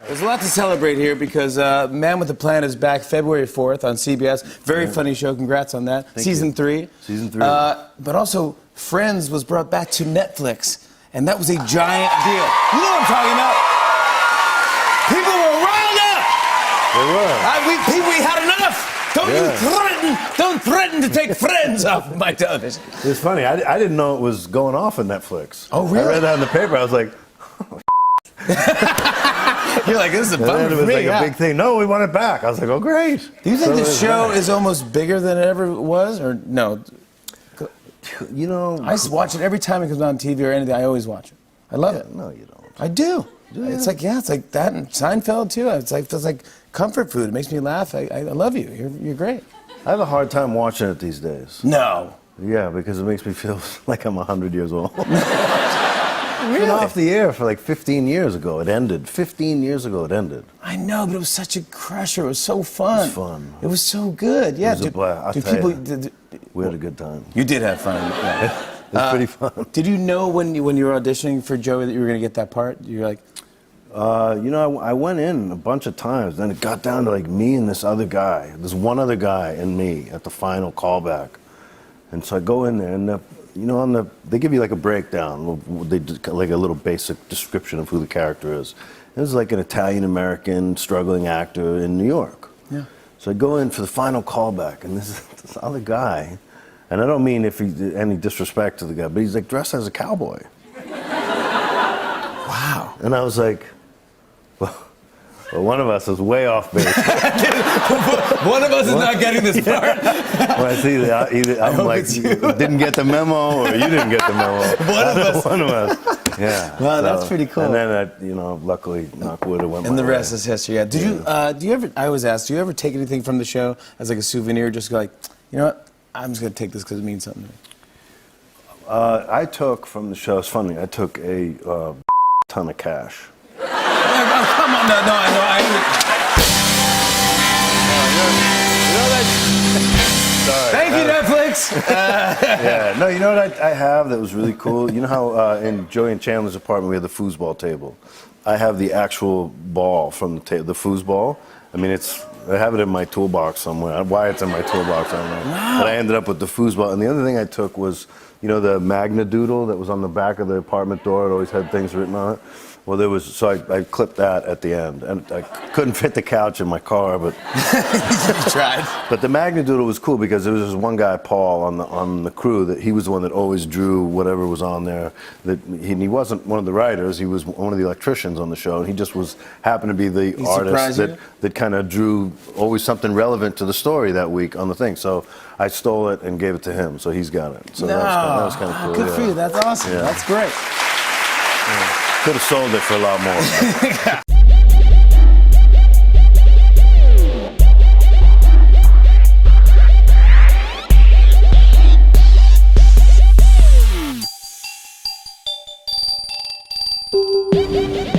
There's a lot to celebrate here because Man with a Plan is back February 4th on CBS. Very funny show. Congrats on that. Season 3. Season 3. But also, Friends was brought back to Netflix, and that was a giant deal. You know what I'm talking about? People were riled up. They were. We had enough. Don't threaten to take Friends off of my television. It's funny. I didn't know it was going off on Netflix. Oh, really? I read that in the paper. I was like, You're like, this is a bummer it was for me. like a big thing. No, we want it back. I was like, oh, great. Do you think the show is almost bigger than it ever was, or no? You know, I watch it every time it comes on TV or anything. I always watch it. I love it. No, you don't. I do. Yeah. It's like that and Seinfeld too. It feels like comfort food. It makes me laugh. I love you. You're great. I have a hard time watching it these days. No. Yeah, because it makes me feel like I'm 100 years old. Really? It's been off the air for like 15 years ago. It ended. 15 years ago it ended. I know, but it was such a crusher. It was so fun. It was fun. It was so good. Yeah. It was a blast. I'll tell you, we had a good time. You did have fun. Yeah. It was pretty fun. Did you know when you were auditioning for Joey that you were going to get that part? You were like, you know, I went in a bunch of times. Then it got down to like me and this other guy. There's one other guy and me at the final callback. And so I go in there, and you know, they give you like a breakdown. They do like a little basic description of who the character is. It was like an Italian-American struggling actor in New York. yeah. So I go in for the final callback, and this other guy, and I don't mean any disrespect to the guy, but he's like dressed as a cowboy. Wow. And I was like, well, one of us is way off base. One of us is not getting this part. Well, it's either I'm like, didn't get the memo, or you didn't get the memo. One of us. Yeah. Wow, that's pretty cool. And then, you know, luckily, knock wood, it went And my the way. rest is history. Yeah. Do you ever? I always ask. Do you ever take anything from the show as like a souvenir? Just go like, you know what? I'm just gonna take this because it means something to me. I took from the show. It's funny. I took a ton of cash. Oh, come on, no, Sorry. Thank you, Netflix. Yeah, no, you know what I have that was really cool? You know how in Joey and Chandler's apartment we have the foosball table? I have the actual ball from the foosball. I mean, I have it in my toolbox somewhere. Why it's in my toolbox, I don't know. Wow. But I ended up with the foosball. And the other thing I took was, you know, the Magna Doodle that was on the back of the apartment door. It always had things written on it. Well, so I clipped that at the end, and I couldn't fit the couch in my car, but You tried. But the Magna Doodle was cool because there was this one guy, Paul, on the crew that he was the one that always drew whatever was on there. He wasn't one of the writers; he was one of the electricians on the show, and he just happened to be the artist that kind of drew always something relevant to the story that week on the thing. So I stole it and gave it to him, so he's got it. So that was kind of cool. Good for you. That's awesome. Yeah. That's great. Yeah. Could have sold it for a lot more.